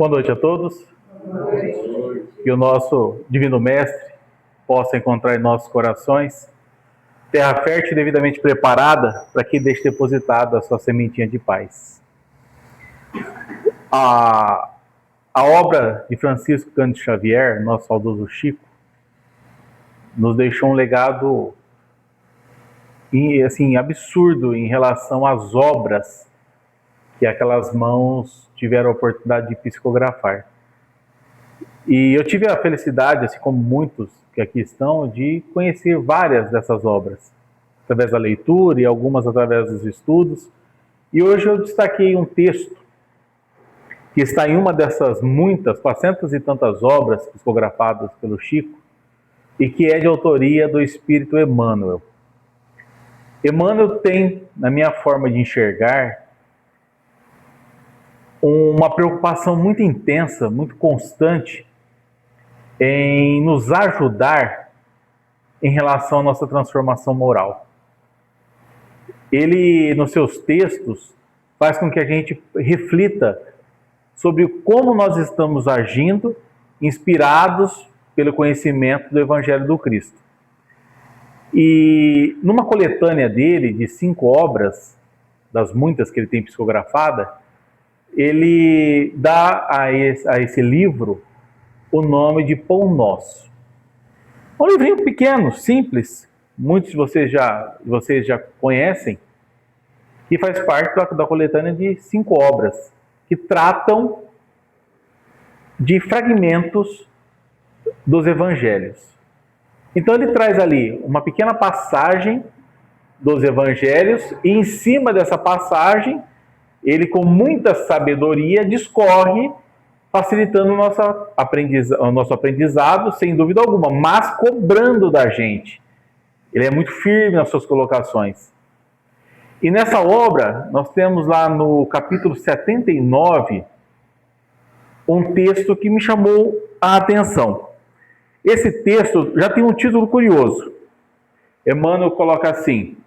Boa noite a todos. Que o nosso Divino Mestre possa encontrar em nossos corações terra fértil e devidamente preparada para que deixe depositada a sua sementinha de paz. A obra de Francisco Cândido Xavier, nosso saudoso Chico, nos deixou um legado assim, absurdo em relação às obras que aquelas mãos tiveram a oportunidade de psicografar. E eu tive a felicidade, assim como muitos que aqui estão, de conhecer várias dessas obras, através da leitura e algumas através dos estudos. E hoje eu destaquei um texto que está em uma dessas muitas, 400 e tantas obras psicografadas pelo Chico, e que é de autoria do Espírito Emmanuel. Emmanuel tem, na minha forma de enxergar, uma preocupação muito intensa, muito constante, em nos ajudar em relação à nossa transformação moral. Ele, nos seus textos, faz com que a gente reflita sobre como nós estamos agindo, inspirados pelo conhecimento do Evangelho do Cristo. E numa coletânea dele, de 5 obras, das muitas que ele tem psicografada, ele dá a esse livro o nome de Pão Nosso. Um livrinho pequeno, simples, muitos de vocês já conhecem, que faz parte da coletânea de 5 obras, que tratam de fragmentos dos evangelhos. Então ele traz ali uma pequena passagem dos evangelhos, e em cima dessa passagem, ele com muita sabedoria discorre, facilitando o nosso aprendizado, sem dúvida alguma, mas cobrando da gente. Ele é muito firme nas suas colocações. E nessa obra, nós temos lá no capítulo 79, um texto que me chamou a atenção. Esse texto já tem um título curioso. Emmanuel coloca assim: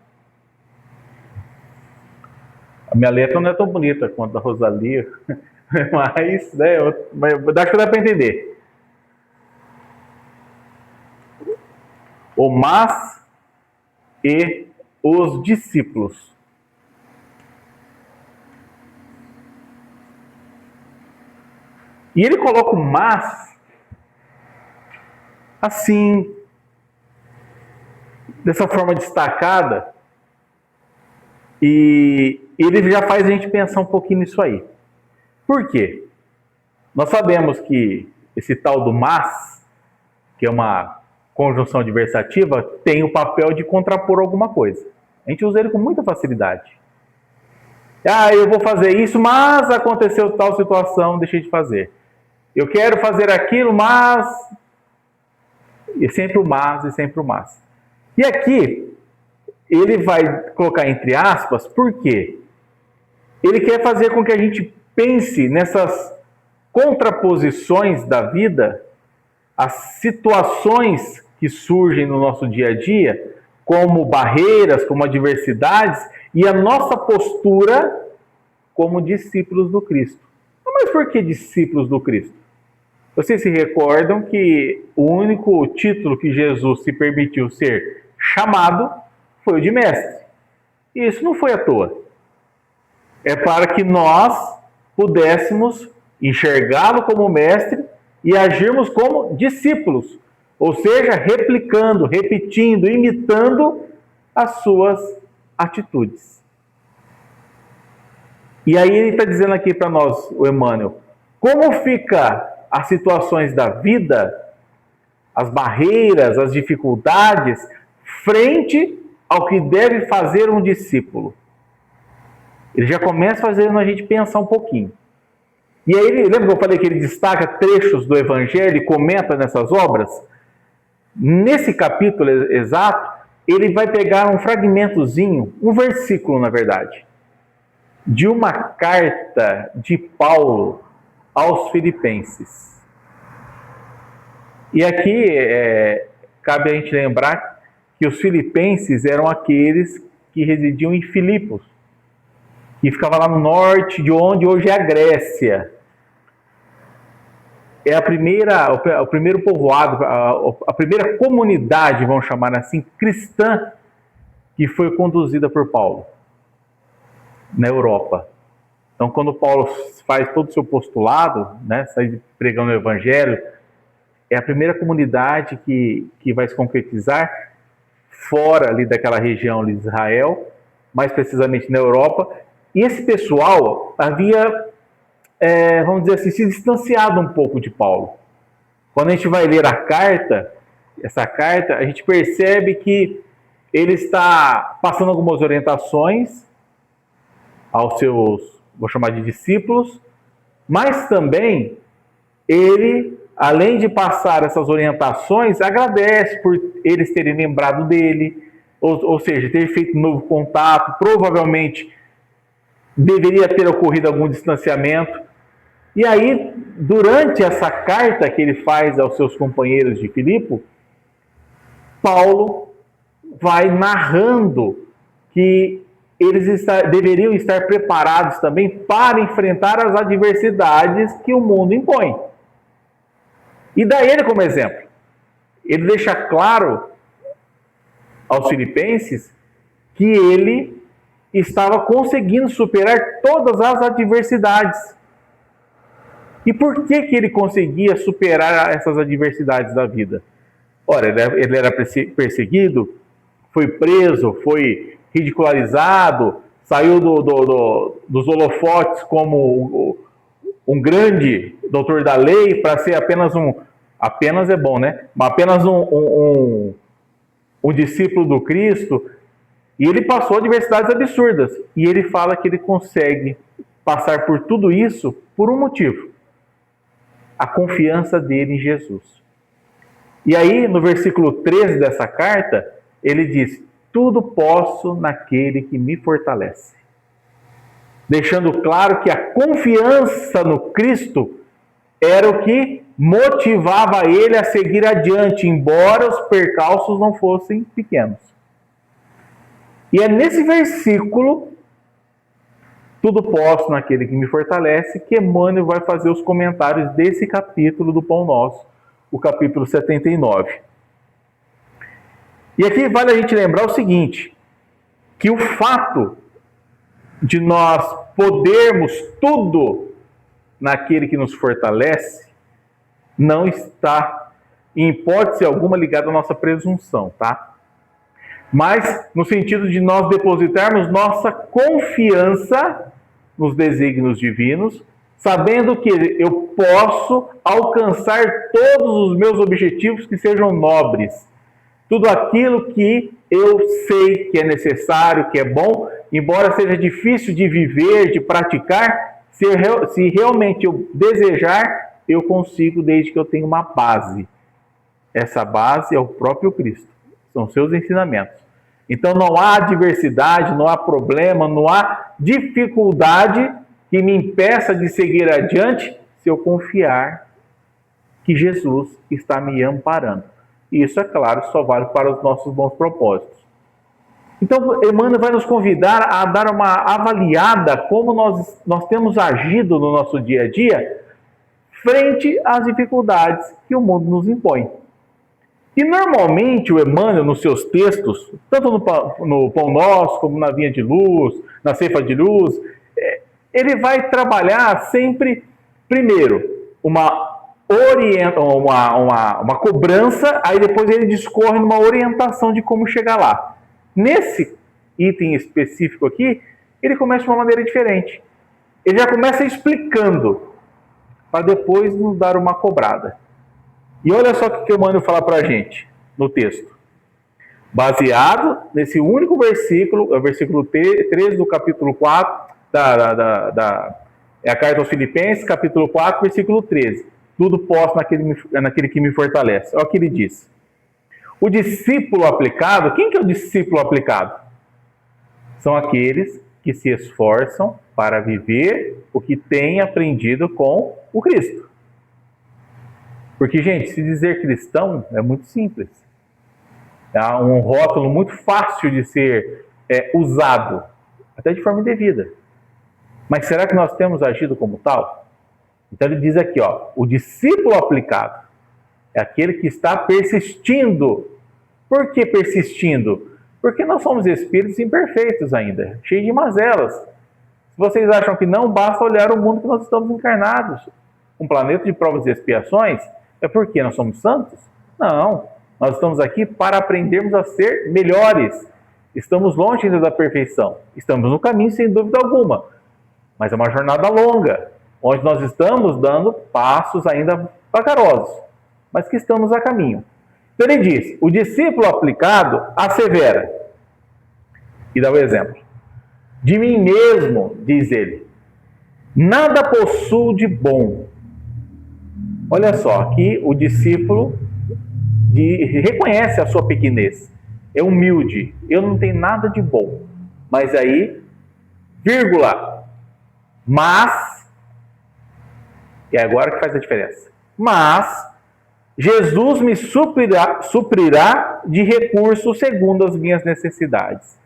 a minha letra não é tão bonita quanto a da Rosalia, mas acho que dá para entender. O mas e os discípulos. E ele coloca o mas assim, dessa forma destacada, e ele já faz a gente pensar um pouquinho nisso aí. Por quê? Nós sabemos que esse tal do mas, que é uma conjunção adversativa, tem o papel de contrapor alguma coisa. A gente usa ele com muita facilidade. Eu vou fazer isso, mas aconteceu tal situação, deixei de fazer. Eu quero fazer aquilo, mas... E sempre o mas, e sempre o mas. E aqui, ele vai colocar entre aspas, por quê? Ele quer fazer com que a gente pense nessas contraposições da vida, as situações que surgem no nosso dia a dia, como barreiras, como adversidades, e a nossa postura como discípulos do Cristo. Mas por que discípulos do Cristo? Vocês se recordam que o único título que Jesus se permitiu ser chamado foi o de mestre. E isso não foi à toa. É para que nós pudéssemos enxergá-lo como mestre e agirmos como discípulos, ou seja, replicando, repetindo, imitando as suas atitudes. E aí ele está dizendo aqui para nós, o Emmanuel, como fica as situações da vida, as barreiras, as dificuldades, frente ao que deve fazer um discípulo. Ele já começa fazendo a gente pensar um pouquinho. E aí, lembra que eu falei que ele destaca trechos do Evangelho e comenta nessas obras? Nesse capítulo exato, ele vai pegar um fragmentozinho, um versículo, na verdade, de uma carta de Paulo aos Filipenses. E aqui cabe a gente lembrar que os filipenses eram aqueles que residiam em Filipos, que ficava lá no norte de onde hoje é a Grécia. é o primeiro povoado, a primeira comunidade, vamos chamar assim, cristã, que foi conduzida por Paulo na Europa. Então, quando Paulo faz todo o seu postulado, né, sai pregando o evangelho, é a primeira comunidade que vai se concretizar fora ali daquela região de Israel, mais precisamente na Europa. E esse pessoal havia, vamos dizer assim, se distanciado um pouco de Paulo. Quando a gente vai ler essa carta, a gente percebe que ele está passando algumas orientações aos seus, vou chamar de discípulos, mas também ele, além de passar essas orientações, agradece por eles terem lembrado dele, ou seja, ter feito um novo contato, provavelmente deveria ter ocorrido algum distanciamento. E aí, durante essa carta que ele faz aos seus companheiros de Filipe, Paulo vai narrando que eles deveriam estar preparados também para enfrentar as adversidades que o mundo impõe. E dá ele como exemplo. Ele deixa claro aos filipenses que ele estava conseguindo superar todas as adversidades. E por que ele conseguia superar essas adversidades da vida? Ora, ele era perseguido, foi preso, foi ridicularizado, saiu dos holofotes como um grande doutor da lei para ser apenas é bom, né? Apenas um discípulo do Cristo. E ele passou adversidades absurdas. E ele fala que ele consegue passar por tudo isso por um motivo: a confiança dele em Jesus. E aí, no versículo 13 dessa carta, ele diz: tudo posso naquele que me fortalece. Deixando claro que a confiança no Cristo era o que motivava ele a seguir adiante, embora os percalços não fossem pequenos. E é nesse versículo, tudo posso naquele que me fortalece, que Emmanuel vai fazer os comentários desse capítulo do Pão Nosso, o capítulo 79. E aqui vale a gente lembrar o seguinte, que o fato de nós podermos tudo naquele que nos fortalece não está, em hipótese alguma, ligado à nossa presunção, tá? Mas no sentido de nós depositarmos nossa confiança nos desígnios divinos, sabendo que eu posso alcançar todos os meus objetivos que sejam nobres. Tudo aquilo que eu sei que é necessário, que é bom, embora seja difícil de viver, de praticar, se realmente eu desejar, eu consigo, desde que eu tenha uma base. Essa base é o próprio Cristo, são seus ensinamentos. Então não há adversidade, não há problema, não há dificuldade que me impeça de seguir adiante se eu confiar que Jesus está me amparando. E isso, é claro, só vale para os nossos bons propósitos. Então, Emmanuel vai nos convidar a dar uma avaliada como nós temos agido no nosso dia a dia frente às dificuldades que o mundo nos impõe. E normalmente o Emmanuel, nos seus textos, tanto no Pão Nosso, como na Vinha de Luz, na Ceifa de Luz, ele vai trabalhar sempre, primeiro, uma cobrança, aí depois ele discorre numa orientação de como chegar lá. Nesse item específico aqui, ele começa de uma maneira diferente. Ele já começa explicando, para depois nos dar uma cobrada. E olha só o que o Emmanuel fala para a gente no texto. Baseado nesse único versículo, é o versículo 13 do capítulo 4, é a carta aos Filipenses, capítulo 4, versículo 13. Tudo posso naquele que me fortalece. Olha o que ele diz. O discípulo aplicado, quem que é o discípulo aplicado? São aqueles que se esforçam para viver o que têm aprendido com o Cristo. Porque, gente, se dizer cristão é muito simples. É um rótulo muito fácil de ser usado, até de forma indevida. Mas será que nós temos agido como tal? Então ele diz aqui, ó, o discípulo aplicado é aquele que está persistindo. Por que persistindo? Porque nós somos espíritos imperfeitos ainda, cheios de mazelas. Se vocês acham que não, basta olhar o mundo que nós estamos encarnados. Um planeta de provas e expiações, é porque nós somos santos? Não, nós estamos aqui para aprendermos a ser melhores. Estamos longe ainda da perfeição. Estamos no caminho, sem dúvida alguma. Mas é uma jornada longa, onde nós estamos dando passos ainda vagarosos, mas que estamos a caminho. Então ele diz, o discípulo aplicado assevera, e dá o exemplo. De mim mesmo, diz ele, nada possuo de bom. Olha só, aqui o discípulo reconhece a sua pequenez, é humilde, eu não tenho nada de bom. Mas aí, vírgula, mas, e é agora que faz a diferença, mas Jesus me suprirá de recursos segundo as minhas necessidades.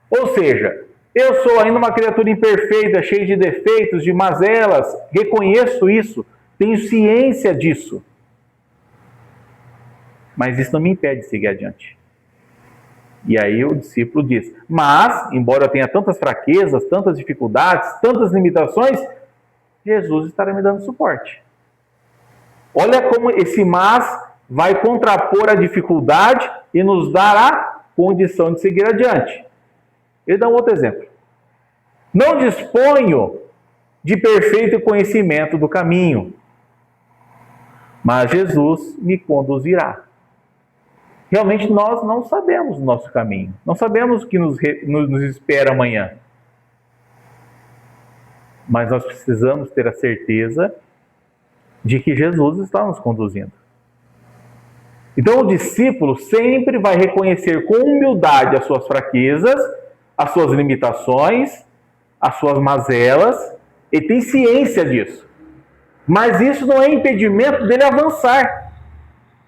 Ou seja, eu sou ainda uma criatura imperfeita, cheia de defeitos, de mazelas, reconheço isso, tenho ciência disso. Mas isso não me impede de seguir adiante. E aí o discípulo diz, mas, embora eu tenha tantas fraquezas, tantas dificuldades, tantas limitações, Jesus estará me dando suporte. Olha como esse mas vai contrapor a dificuldade e nos dar a condição de seguir adiante. Ele dá um outro exemplo. Não disponho de perfeito conhecimento do caminho, mas Jesus me conduzirá. Realmente nós não sabemos o nosso caminho, não sabemos o que nos espera amanhã. Mas nós precisamos ter a certeza de que Jesus está nos conduzindo. Então o discípulo sempre vai reconhecer com humildade as suas fraquezas, as suas limitações, as suas mazelas, ele tem ciência disso. Mas isso não é impedimento dele avançar.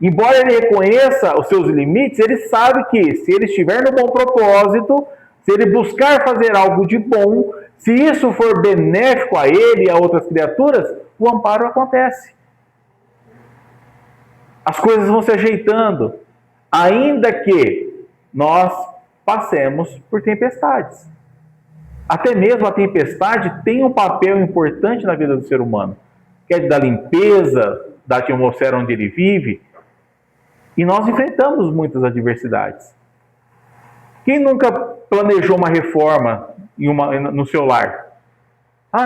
Embora ele reconheça os seus limites, ele sabe que se ele estiver no bom propósito, se ele buscar fazer algo de bom, se isso for benéfico a ele e a outras criaturas, o amparo acontece. As coisas vão se ajeitando, ainda que nós passemos por tempestades. Até mesmo a tempestade tem um papel importante na vida do ser humano, que é da limpeza da atmosfera onde ele vive, e nós enfrentamos muitas adversidades. Quem nunca planejou uma reforma no seu lar?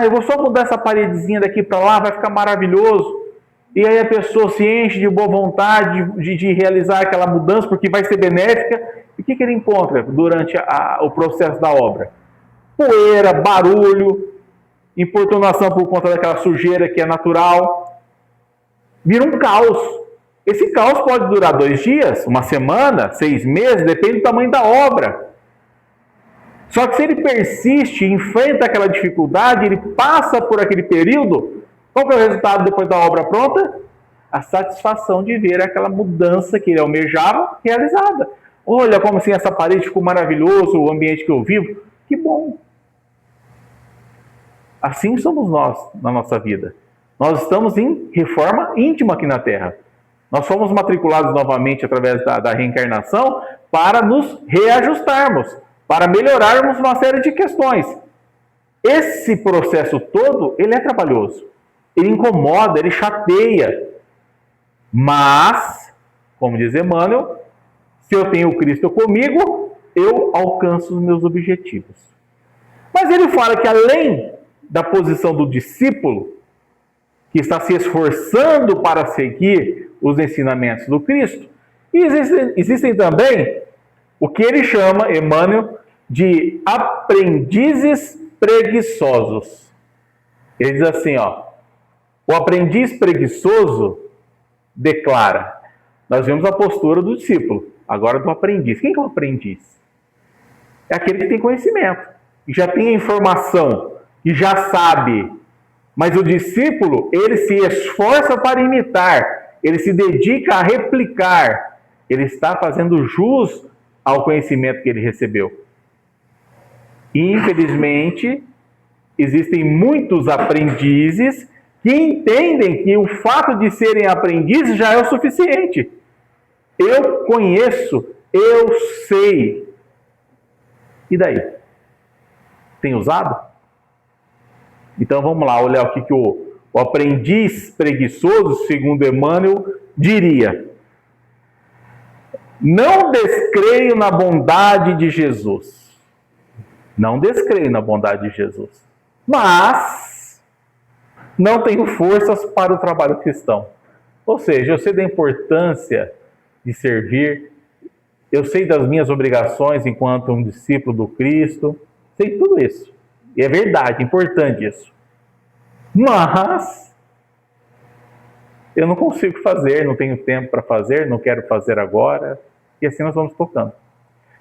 Eu vou só mudar essa paredezinha daqui para lá, vai ficar maravilhoso. E aí a pessoa se enche de boa vontade de realizar aquela mudança, porque vai ser benéfica. E o que ele encontra durante o processo da obra? Poeira, barulho, importunação por conta daquela sujeira que é natural. Vira um caos. Esse caos pode durar 2 dias, 1 semana, 6 meses, depende do tamanho da obra. Só que se ele persiste, enfrenta aquela dificuldade, ele passa por aquele período, qual é o resultado depois da obra pronta? A satisfação de ver aquela mudança que ele almejava realizada. Olha como assim essa parede ficou maravilhoso, o ambiente que eu vivo. Que bom! Assim somos nós na nossa vida. Nós estamos em reforma íntima aqui na Terra. Nós fomos matriculados novamente através da reencarnação para nos reajustarmos, para melhorarmos uma série de questões. Esse processo todo, ele é trabalhoso. Ele incomoda, ele chateia. Mas, como diz Emmanuel, se eu tenho o Cristo comigo, eu alcanço os meus objetivos. Mas ele fala que além da posição do discípulo, que está se esforçando para seguir os ensinamentos do Cristo, existem também o que ele chama, Emmanuel, de aprendizes preguiçosos. Ele diz assim, o aprendiz preguiçoso declara, nós vemos a postura do discípulo, agora do aprendiz. Quem é o aprendiz? É aquele que tem conhecimento, que já tem a informação, que já sabe. Mas o discípulo, ele se esforça para imitar, ele se dedica a replicar, ele está fazendo jus ao conhecimento que ele recebeu. E, infelizmente, existem muitos aprendizes que entendem que o fato de serem aprendizes já é o suficiente. Eu conheço, eu sei. E daí? Tem usado? Então vamos lá, olhar o que o aprendiz preguiçoso, segundo Emmanuel, diria. Não descreio na bondade de Jesus. Não descreio na bondade de Jesus. Mas não tenho forças para o trabalho cristão. Ou seja, eu sei da importância de servir, eu sei das minhas obrigações enquanto um discípulo do Cristo, sei tudo isso. E é verdade, é importante isso. Mas eu não consigo fazer, não tenho tempo para fazer, não quero fazer agora. E assim nós vamos tocando.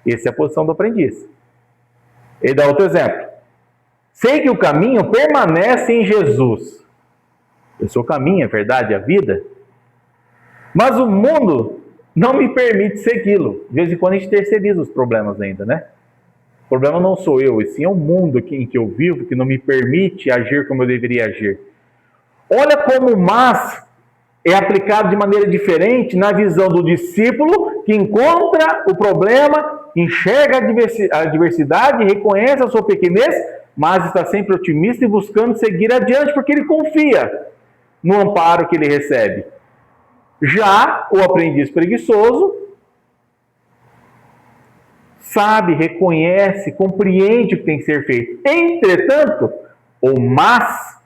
Essa é a posição do aprendiz. Ele dá outro exemplo. Sei que o caminho permanece em Jesus. Eu sou o caminho, a verdade, a vida. Mas o mundo não me permite segui-lo. De vez em quando a gente terceiriza os problemas ainda, né? O problema não sou eu, e sim é o mundo em que eu vivo, que não me permite agir como eu deveria agir. Olha como o mas é aplicado de maneira diferente na visão do discípulo que encontra o problema, enxerga a diversidade, reconhece a sua pequenez, mas está sempre otimista e buscando seguir adiante porque ele confia no amparo que ele recebe. Já o aprendiz preguiçoso sabe, reconhece, compreende o que tem que ser feito. Entretanto, o mas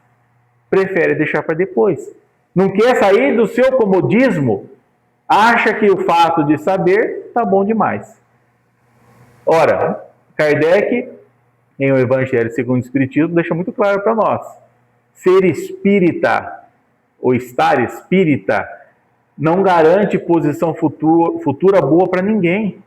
prefere deixar para depois. Não quer sair do seu comodismo, acha que o fato de saber está bom demais. Ora, Kardec, em O Evangelho segundo o Espiritismo, deixa muito claro para nós. Ser espírita, ou estar espírita, não garante posição futura boa para ninguém.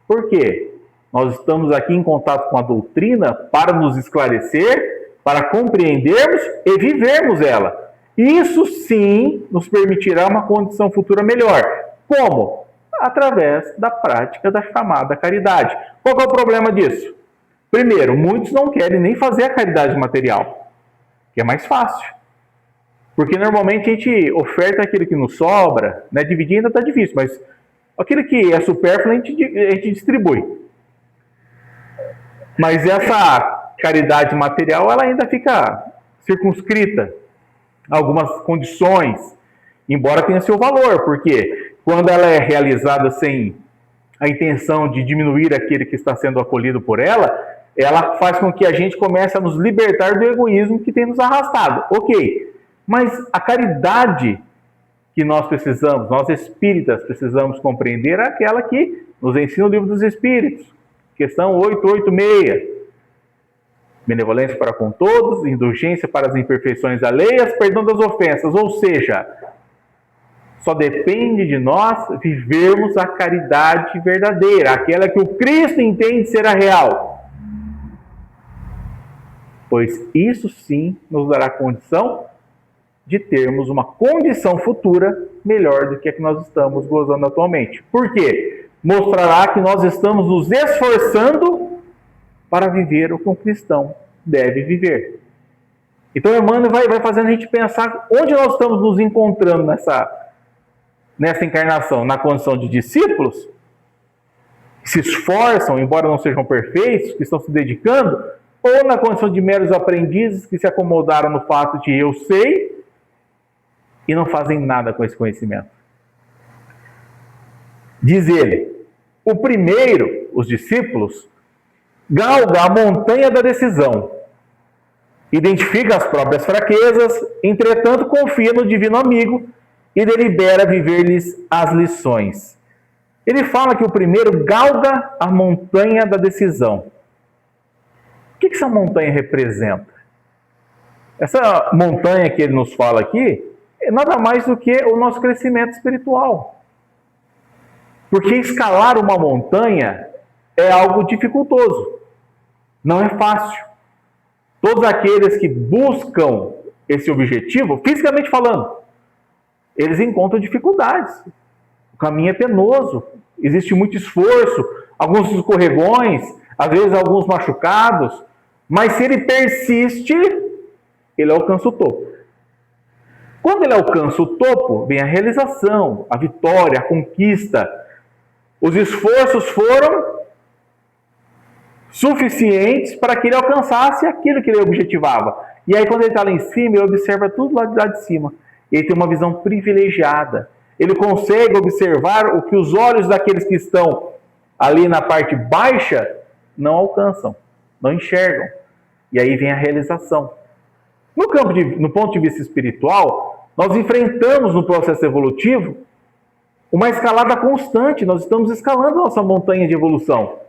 Por quê? Nós estamos aqui em contato com a doutrina para nos esclarecer, para compreendermos e vivermos ela. Isso sim nos permitirá uma condição futura melhor. Como? Através da prática da chamada caridade. Qual é o problema disso? Primeiro, muitos não querem nem fazer a caridade material, que é mais fácil. Porque normalmente a gente oferta aquilo que nos sobra, né? Dividir ainda está difícil, mas aquilo que é supérfluo a gente distribui. Mas essa caridade material ela ainda fica circunscrita a algumas condições, embora tenha seu valor, porque quando ela é realizada sem a intenção de diminuir aquele que está sendo acolhido por ela, ela faz com que a gente comece a nos libertar do egoísmo que tem nos arrastado. Ok, mas a caridade que nós precisamos, nós espíritas precisamos compreender é aquela que nos ensina o Livro dos Espíritos, questão 886. Benevolência para com todos, indulgência para as imperfeições alheias, perdão das ofensas. Ou seja, só depende de nós vivermos a caridade verdadeira, aquela que o Cristo entende ser a real. Pois isso sim nos dará condição de termos uma condição futura melhor do que a que nós estamos gozando atualmente. Por quê? Mostrará que nós estamos nos esforçando para viver o que um cristão deve viver. Então, Emmanuel vai fazendo a gente pensar onde nós estamos nos encontrando nessa encarnação, na condição de discípulos, que se esforçam, embora não sejam perfeitos, que estão se dedicando, ou na condição de meros aprendizes que se acomodaram no fato de eu sei e não fazem nada com esse conhecimento. Diz ele, o primeiro, os discípulos, galga a montanha da decisão, identifica as próprias fraquezas, entretanto confia no divino amigo e delibera viver-lhes as lições. Ele fala que o primeiro galga a montanha da decisão. O que essa montanha representa? Essa montanha que ele nos fala aqui é nada mais do que o nosso crescimento espiritual. Porque escalar uma montanha é algo dificultoso. Não é fácil. Todos aqueles que buscam esse objetivo, fisicamente falando, eles encontram dificuldades. O caminho é penoso, existe muito esforço, alguns escorregões, às vezes alguns machucados, mas se ele persiste, ele alcança o topo. Quando ele alcança o topo, vem a realização, a vitória, a conquista. Os esforços foram suficientes para que ele alcançasse aquilo que ele objetivava. E aí, quando ele está lá em cima, ele observa tudo lá de cima. Ele tem uma visão privilegiada. Ele consegue observar o que os olhos daqueles que estão ali na parte baixa não alcançam, não enxergam. E aí vem a realização. No ponto de vista espiritual, nós enfrentamos no processo evolutivo uma escalada constante. Nós estamos escalando a nossa montanha de evolução.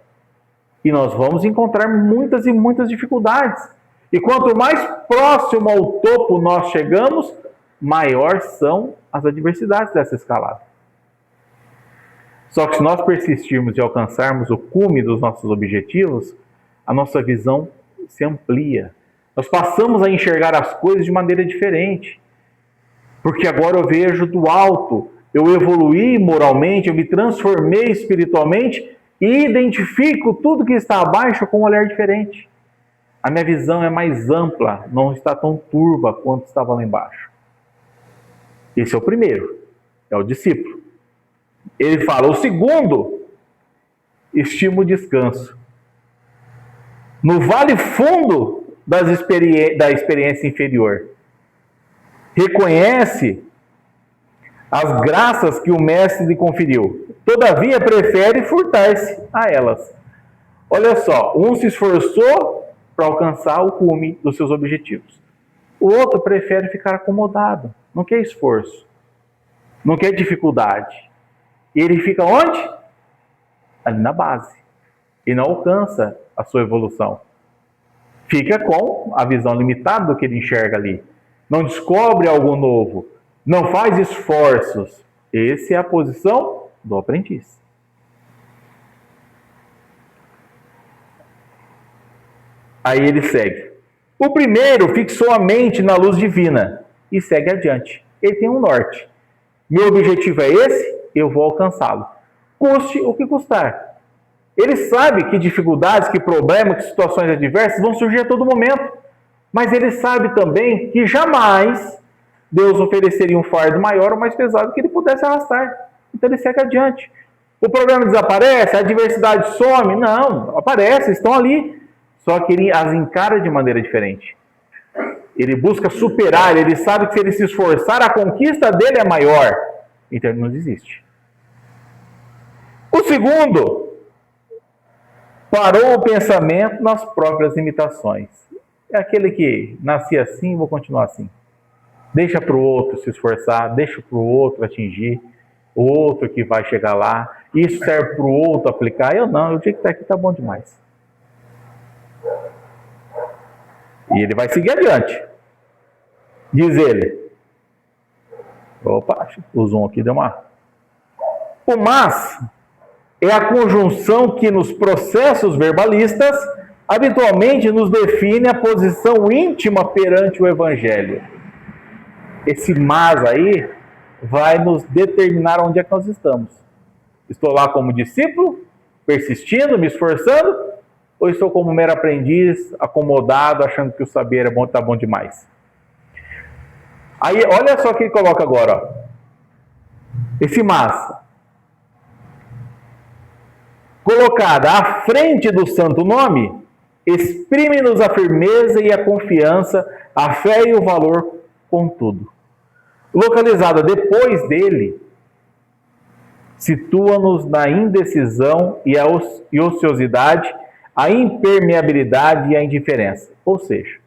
E nós vamos encontrar muitas e muitas dificuldades. E quanto mais próximo ao topo nós chegamos, maior são as adversidades dessa escalada. Só que se nós persistirmos e alcançarmos o cume dos nossos objetivos, a nossa visão se amplia. Nós passamos a enxergar as coisas de maneira diferente. Porque agora eu vejo do alto, eu evoluí moralmente, eu me transformei espiritualmente e identifico tudo que está abaixo com um olhar diferente. A minha visão é mais ampla, não está tão turva quanto estava lá embaixo. Esse é o primeiro, é o discípulo. Ele fala, o segundo, estima o descanso. No vale fundo da experiência inferior, reconhece as graças que o mestre lhe conferiu. Todavia, prefere furtar-se a elas. Olha só, um se esforçou para alcançar o cume dos seus objetivos. O outro prefere ficar acomodado. Não quer esforço. Não quer dificuldade. E ele fica onde? Ali na base. E não alcança a sua evolução. Fica com a visão limitada do que ele enxerga ali. Não descobre algo novo. Não faz esforços. Essa é a posição do aprendiz. Aí ele segue. O primeiro fixou a mente na luz divina e segue adiante. Ele tem um norte. Meu objetivo é esse, eu vou alcançá-lo. Custe o que custar. Ele sabe que dificuldades, que problemas, que situações adversas vão surgir a todo momento. Mas ele sabe também que jamais Deus ofereceria um fardo maior ou mais pesado que ele pudesse arrastar. Então ele segue adiante. O problema desaparece, a adversidade some? Não, aparece, estão ali. Só que ele as encara de maneira diferente. Ele busca superar, ele sabe que se ele se esforçar, a conquista dele é maior. Então ele não desiste. O segundo, parou o pensamento nas próprias limitações. É aquele que nasci assim, vou continuar assim. Deixa para o outro se esforçar, deixa para o outro atingir, o outro que vai chegar lá. Isso serve para o outro aplicar. Eu não, o dia que está aqui está bom demais. E ele vai seguir adiante. Diz ele. Opa, o zoom aqui deu uma... O mas é a conjunção que nos processos verbalistas habitualmente nos define a posição íntima perante o Evangelho. Esse mas aí vai nos determinar onde é que nós estamos. Estou lá como discípulo, persistindo, me esforçando, ou estou como mero aprendiz, acomodado, achando que o saber é bom, está bom demais? Aí, olha só o que ele coloca agora. Ó. Esse mas. Colocada à frente do santo nome, exprime-nos a firmeza e a confiança, a fé e o valor, contudo. Localizada depois dele, situa-nos na indecisão e a ociosidade, a impermeabilidade e a indiferença. Ou seja,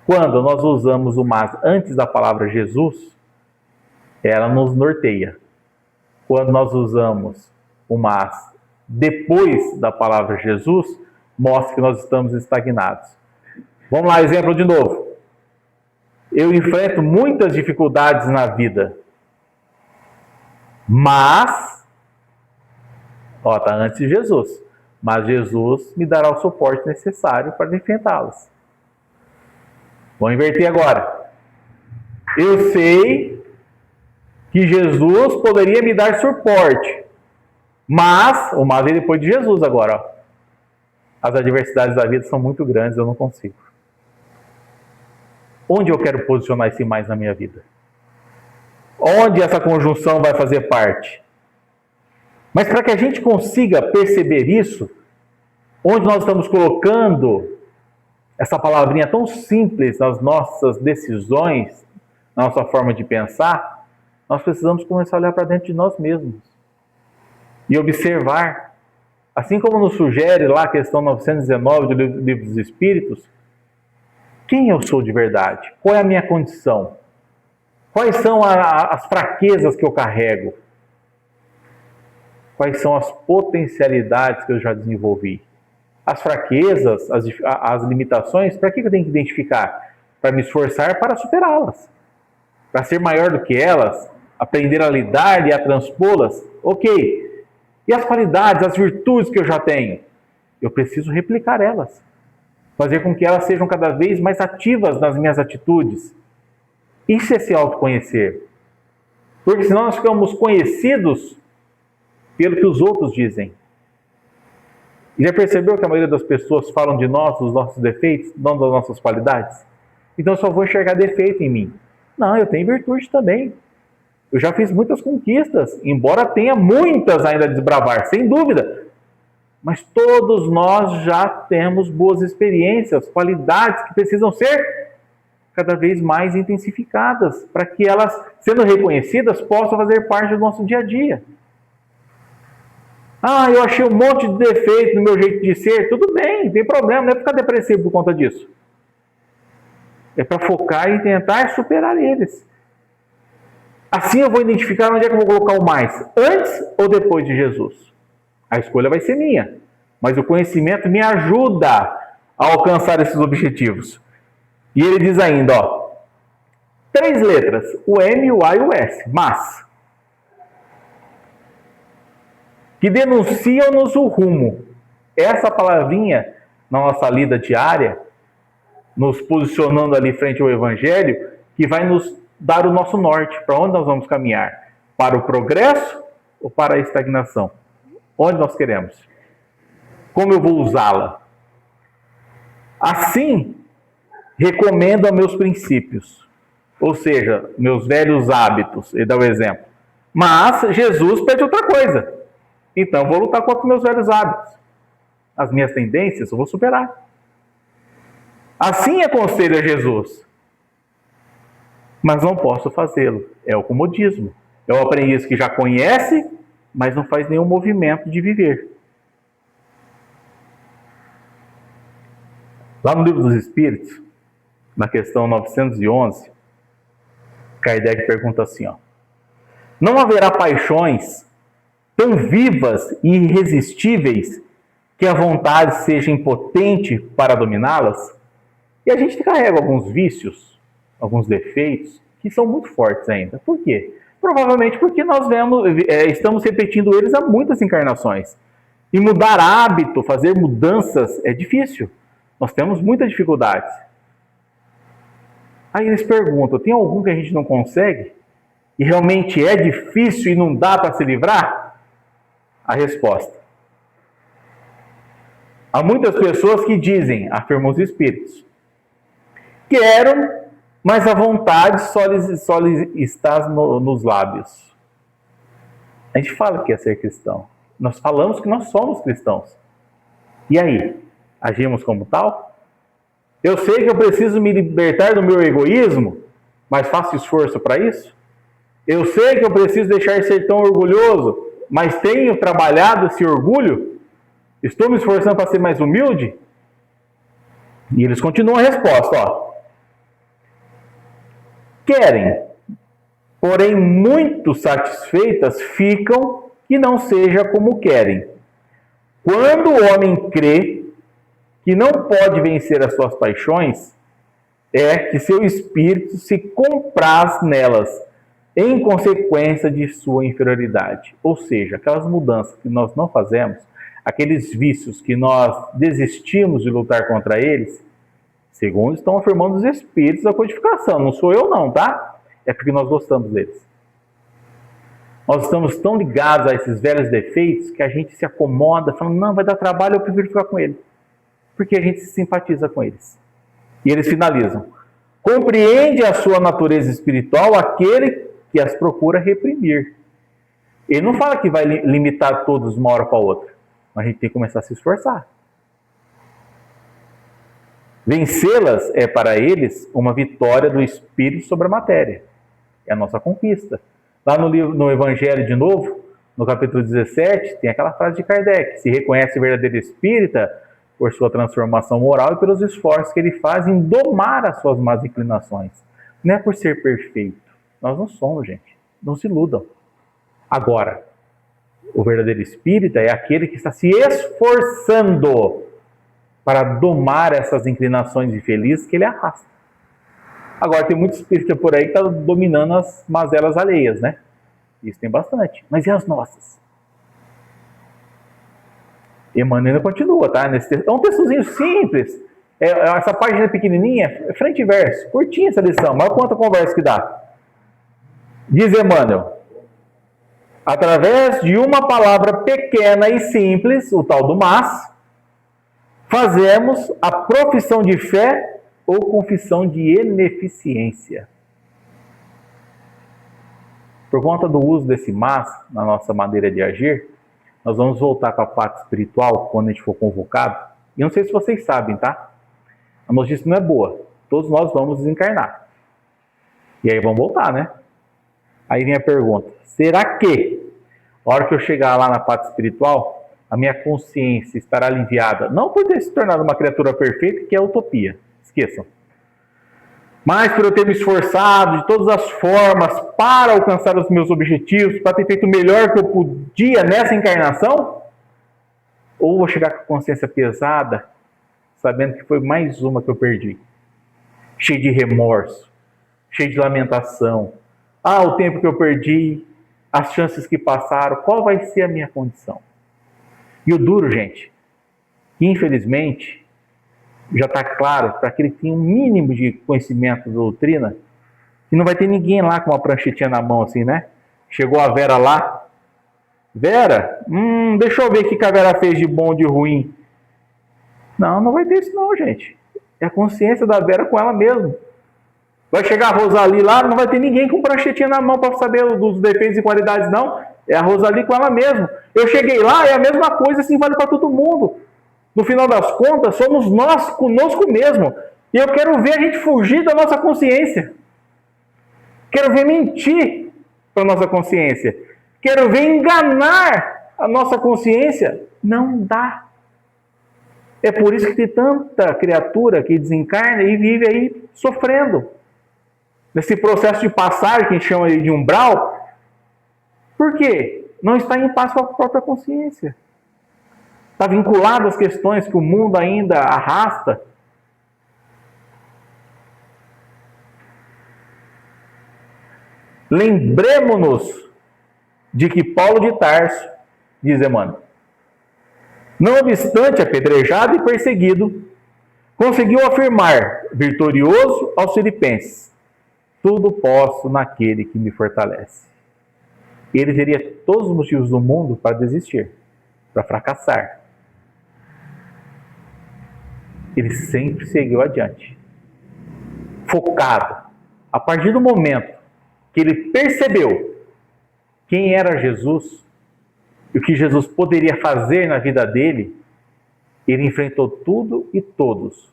quando nós usamos o mas antes da palavra Jesus, ela nos norteia. Quando nós usamos o mas depois da palavra Jesus, mostra que nós estamos estagnados. Vamos lá, exemplo de novo. Eu enfrento muitas dificuldades na vida, mas, está antes de Jesus, mas Jesus me dará o suporte necessário para enfrentá-las. Vou inverter agora. Eu sei que Jesus poderia me dar suporte, mas, o mas é depois de Jesus agora. Ó. As adversidades da vida são muito grandes, eu não consigo. Onde eu quero posicionar esse mais na minha vida? onde essa conjunção vai fazer parte. Mas para que a gente consiga perceber isso, onde nós estamos colocando essa palavrinha tão simples nas nossas decisões, na nossa forma de pensar, nós precisamos começar a olhar para dentro de nós mesmos e observar, assim como nos sugere lá a questão 919 do Livro dos Espíritos, quem eu sou de verdade? Qual é a minha condição? Quais são as fraquezas que eu carrego? Quais são as potencialidades que eu já desenvolvi? As fraquezas, as limitações, para que eu tenho que identificar? Para me esforçar para superá-las. Para ser maior do que elas, aprender a lidar e a transpô-las. Ok. E as qualidades, as virtudes que eu já tenho? Eu preciso replicar elas. Fazer com que elas sejam cada vez mais ativas nas minhas atitudes. Isso é se autoconhecer. Porque senão nós ficamos conhecidos pelo que os outros dizem. E já percebeu que a maioria das pessoas falam de nós, dos nossos defeitos, não das nossas qualidades? Então eu só vou enxergar defeito em mim. Não, eu tenho virtude também. Eu já fiz muitas conquistas, embora tenha muitas ainda a desbravar, sem dúvida. Mas todos nós já temos boas experiências, qualidades que precisam ser cada vez mais intensificadas, para que elas, sendo reconhecidas, possam fazer parte do nosso dia a dia. Ah, eu achei um monte de defeito no meu jeito de ser. Tudo bem, não tem problema, não é para ficar depressivo por conta disso. É para focar em tentar superar eles. Assim eu vou identificar onde é que eu vou colocar o mais, antes ou depois de Jesus. A escolha vai ser minha, mas o conhecimento me ajuda a alcançar esses objetivos. E ele diz ainda, 3 letras, o M, o A e o S, mas, que denunciam-nos o rumo. Essa palavrinha, na nossa lida diária, nos posicionando ali frente ao Evangelho, que vai nos dar o nosso norte, para onde nós vamos caminhar, para o progresso ou para a estagnação? Onde nós queremos? Como eu vou usá-la? Assim, recomendo a meus princípios, ou seja, meus velhos hábitos, ele dá o exemplo. Mas Jesus pede outra coisa. Então eu vou lutar contra os meus velhos hábitos. As minhas tendências eu vou superar. Assim aconselha Jesus. Mas não posso fazê-lo. É o comodismo. É o aprendiz que já conhece, mas não faz nenhum movimento de viver. Lá no Livro dos Espíritos, na questão 911, Kardec pergunta assim, não haverá paixões tão vivas e irresistíveis que a vontade seja impotente para dominá-las? E a gente carrega alguns vícios, alguns defeitos, que são muito fortes ainda. Por quê? Provavelmente porque nós estamos repetindo eles há muitas encarnações. E mudar hábito, fazer mudanças é difícil. Nós temos muitas dificuldades. Aí eles perguntam, tem algum que a gente não consegue? E realmente é difícil e não dá para se livrar? A resposta. Há muitas pessoas que dizem, afirmam os espíritos, quero, mas a vontade só lhes está nos lábios. A gente fala que é ser cristão. Nós falamos que nós somos cristãos. E aí? Agimos como tal? Eu sei que eu preciso me libertar do meu egoísmo, mas faço esforço para isso? Eu sei que eu preciso deixar de ser tão orgulhoso, mas tenho trabalhado esse orgulho? Estou me esforçando para ser mais humilde? E eles continuam a resposta, Querem, porém muito satisfeitas ficam que não seja como querem. Quando o homem crê que não pode vencer as suas paixões, é que seu espírito se compraz nelas, em consequência de sua inferioridade. Ou seja, aquelas mudanças que nós não fazemos, aqueles vícios que nós desistimos de lutar contra eles, segundo estão afirmando os espíritos da codificação. Não sou eu não, tá? É porque nós gostamos deles. Nós estamos tão ligados a esses velhos defeitos que a gente se acomoda, falando, não, vai dar trabalho, eu prefiro ficar com ele. Porque a gente se simpatiza com eles. E eles finalizam. Compreende a sua natureza espiritual aquele que as procura reprimir. Ele não fala que vai limitar todos de uma hora para outra, mas a gente tem que começar a se esforçar. Vencê-las é para eles uma vitória do espírito sobre a matéria. É a nossa conquista. Lá no Evangelho de novo, no capítulo 17, tem aquela frase de Kardec: se reconhece o verdadeiro espírita por sua transformação moral e pelos esforços que ele faz em domar as suas más inclinações. Não é por ser perfeito. Nós não somos, gente. Não se iludam. Agora, o verdadeiro espírita é aquele que está se esforçando para domar essas inclinações infelizes que ele arrasta. Agora, tem muito espírita por aí que está dominando as mazelas alheias, né? Isso tem bastante. Mas e as nossas? Emmanuel continua, tá? É um textozinho simples. Essa página pequenininha, frente e verso. Curtinha essa lição, mas quanta conversa que dá. Diz Emmanuel: através de uma palavra pequena e simples, o tal do mas, fazemos a profissão de fé ou confissão de ineficiência. Por conta do uso desse mas na nossa maneira de agir, nós vamos voltar para a parte espiritual quando a gente for convocado. E não sei se vocês sabem, tá? A notícia não é boa. Todos nós vamos desencarnar. E aí vamos voltar, né? Aí vem a pergunta: será que, a hora que eu chegar lá na parte espiritual, a minha consciência estará aliviada? Não por ter se tornado uma criatura perfeita, que é utopia. Esqueçam. Mas por eu ter me esforçado de todas as formas para alcançar os meus objetivos, para ter feito o melhor que eu podia nessa encarnação? Ou vou chegar com a consciência pesada, sabendo que foi mais uma que eu perdi? Cheio de remorso, cheio de lamentação. O tempo que eu perdi, as chances que passaram, qual vai ser a minha condição? E o duro, gente, que infelizmente já está claro para aquele que tem um mínimo de conhecimento da doutrina, que não vai ter ninguém lá com uma pranchetinha na mão assim, né? Chegou a Vera lá. Vera, deixa eu ver o que a Vera fez de bom, de ruim. Não vai ter isso não, gente. É a consciência da Vera com ela mesma. Vai chegar a Rosali lá, não vai ter ninguém com pranchetinha na mão para saber dos defeitos e qualidades, não. É a Rosali com ela mesma. Eu cheguei lá, é a mesma coisa, assim vale para todo mundo. No final das contas, somos nós conosco mesmo. E eu quero ver a gente fugir da nossa consciência. Quero ver mentir para a nossa consciência. Quero ver enganar a nossa consciência. Não dá. É por isso que tem tanta criatura que desencarna e vive aí sofrendo. Nesse processo de passagem, que a gente chama de umbral. Por quê? Não está em paz com a própria consciência. Está vinculado às questões que o mundo ainda arrasta. Lembremos-nos de que Paulo de Tarso, diz Emmanuel, não obstante apedrejado e perseguido, conseguiu afirmar, vitorioso aos filipenses: tudo posso naquele que me fortalece. Ele teria todos os motivos do mundo para desistir, para fracassar. Ele sempre seguiu adiante, focado. A partir do momento que ele percebeu quem era Jesus e o que Jesus poderia fazer na vida dele, ele enfrentou tudo e todos.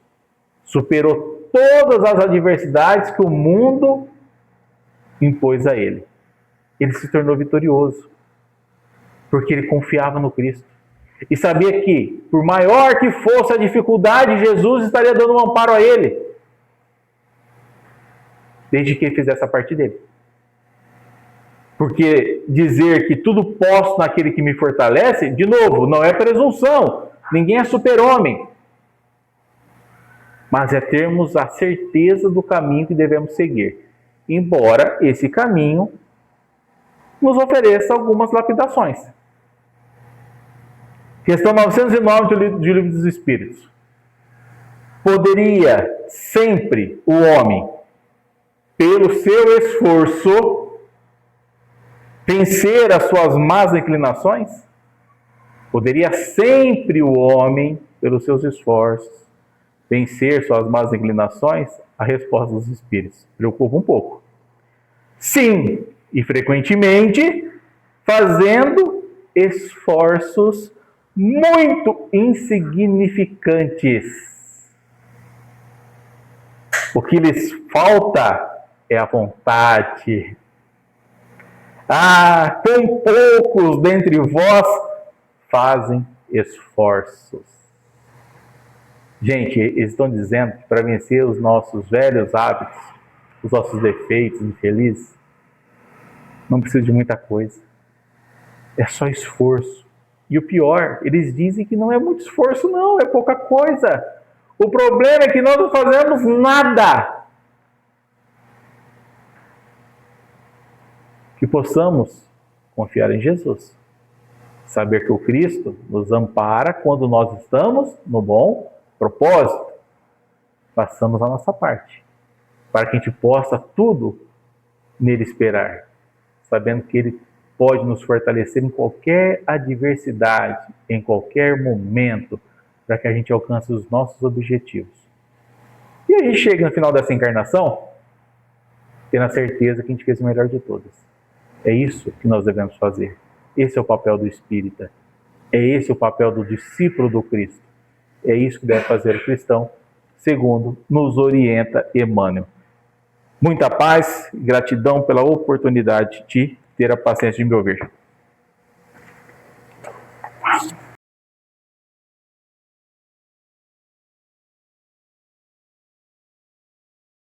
Superou todas as adversidades que o mundo impôs a ele. Ele se tornou vitorioso, porque ele confiava no Cristo. E sabia que, por maior que fosse a dificuldade, Jesus estaria dando um amparo a ele, desde que ele fizesse a parte dele. Porque dizer que tudo posso naquele que me fortalece, de novo, não é presunção. Ninguém é super-homem. Mas é termos a certeza do caminho que devemos seguir. Embora esse caminho nos ofereça algumas lapidações. Questão 909 do Livro dos Espíritos. Poderia sempre o homem, pelo seu esforço, vencer as suas más inclinações? Poderia sempre o homem, pelos seus esforços, vencer suas más inclinações? A resposta dos Espíritos preocupa um pouco. Sim, e frequentemente fazendo esforços muito insignificantes. O que lhes falta é a vontade. Ah, com poucos dentre vós fazem esforços. Gente, eles estão dizendo que para vencer os nossos velhos hábitos, os nossos defeitos infelizes, não precisa de muita coisa. É só esforço. E o pior, eles dizem que não é muito esforço, não, é pouca coisa. O problema é que nós não fazemos nada. Que possamos confiar em Jesus. Saber que o Cristo nos ampara quando nós estamos no bom propósito. Façamos a nossa parte. Para que a gente possa tudo nele esperar. Sabendo que ele pode nos fortalecer em qualquer adversidade, em qualquer momento, para que a gente alcance os nossos objetivos. E a gente chega no final dessa encarnação, tendo a certeza que a gente fez o melhor de todas. É isso que nós devemos fazer. Esse é o papel do espírita. É esse o papel do discípulo do Cristo. É isso que deve fazer o cristão, segundo nos orienta Emmanuel. Muita paz e gratidão pela oportunidade de ter a paciência de me ouvir.